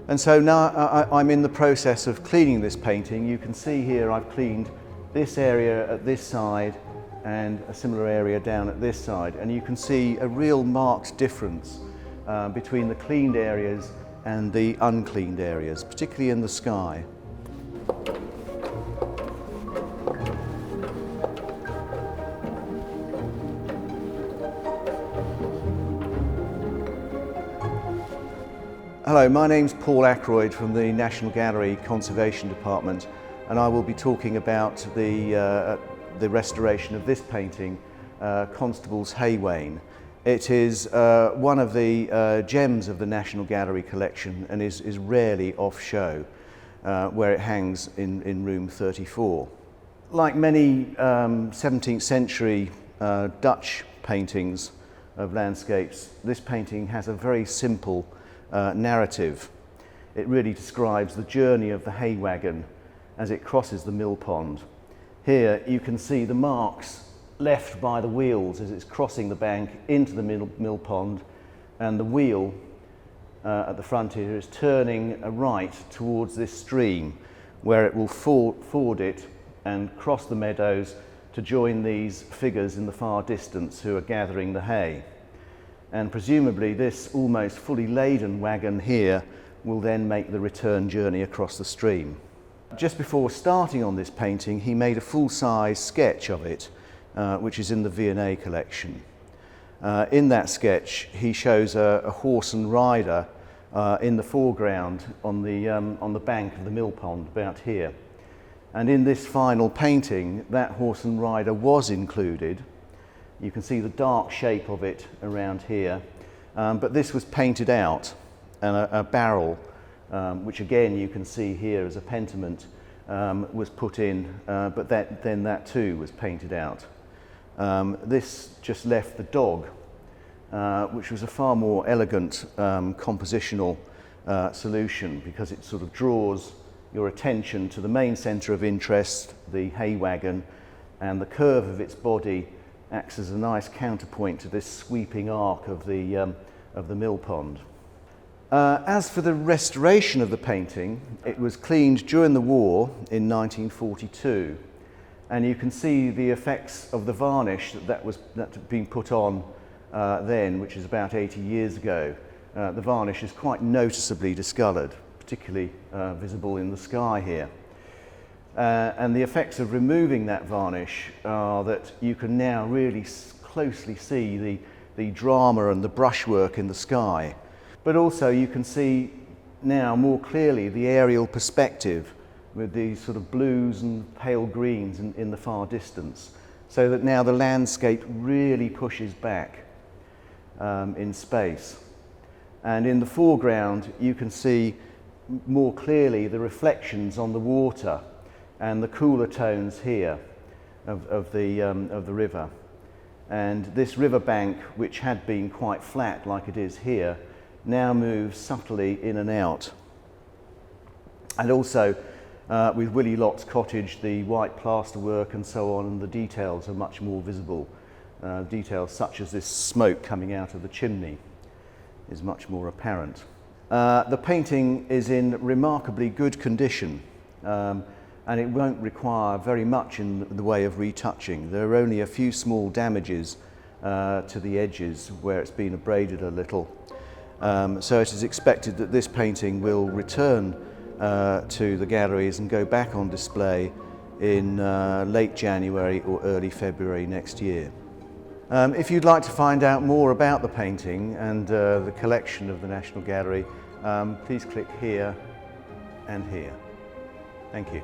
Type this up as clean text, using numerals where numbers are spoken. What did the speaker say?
And so now I'm in the process of cleaning this painting. You can see here I've cleaned this area at this side and a similar area down at this side, and you can see a real marked difference between the cleaned areas and the uncleaned areas, particularly in the sky. Hello, my name's Paul Ackroyd from the National Gallery Conservation Department, and I will be talking about the restoration of this painting, Constable's Hay Wain. It is one of the gems of the National Gallery collection and is rarely off show, where it hangs in room 34. Like many 17th century Dutch paintings of landscapes, this painting has a very simple narrative. It really describes the journey of the hay wagon as it crosses the mill pond. Here you can see the marks left by the wheels as it's crossing the bank into the mill pond, and the wheel at the front here is turning right towards this stream, where it will ford it and cross the meadows to join these figures in the far distance who are gathering the hay. And presumably this almost fully laden wagon here will then make the return journey across the stream. Just before starting on this painting, he made a full-size sketch of it, which is in the V&A collection. In that sketch, he shows a horse and rider in the foreground on the bank of the mill pond, about here. And in this final painting, that horse and rider was included. You can see the dark shape of it around here, but this was painted out, and a barrel, which again you can see here as a pentiment, was put in, but then that too was painted out. This just left the dog, which was a far more elegant compositional solution, because it sort of draws your attention to the main centre of interest, the hay wagon, and the curve of its body acts as a nice counterpoint to this sweeping arc of the mill pond. As for the restoration of the painting, it was cleaned during the war in 1942, and you can see the effects of the varnish that had been put on then, which is about 80 years ago. The varnish is quite noticeably discoloured, particularly visible in the sky here. And the effects of removing that varnish are that you can now really closely see the drama and the brushwork in the sky. But also you can see now more clearly the aerial perspective with these sort of blues and pale greens in the far distance, so that now the landscape really pushes back in space. And in the foreground you can see more clearly the reflections on the water and the cooler tones here of the river. And this river bank, which had been quite flat like it is here, now moves subtly in and out. And also with Willie Lott's cottage, the white plasterwork and so on, and the details are much more visible. Details such as this smoke coming out of the chimney is much more apparent. The painting is in remarkably good condition. And it won't require very much in the way of retouching. There are only a few small damages to the edges where it's been abraded a little. So it is expected that this painting will return to the galleries and go back on display in late January or early February next year. If you'd like to find out more about the painting and the collection of the National Gallery, please click here and here. Thank you.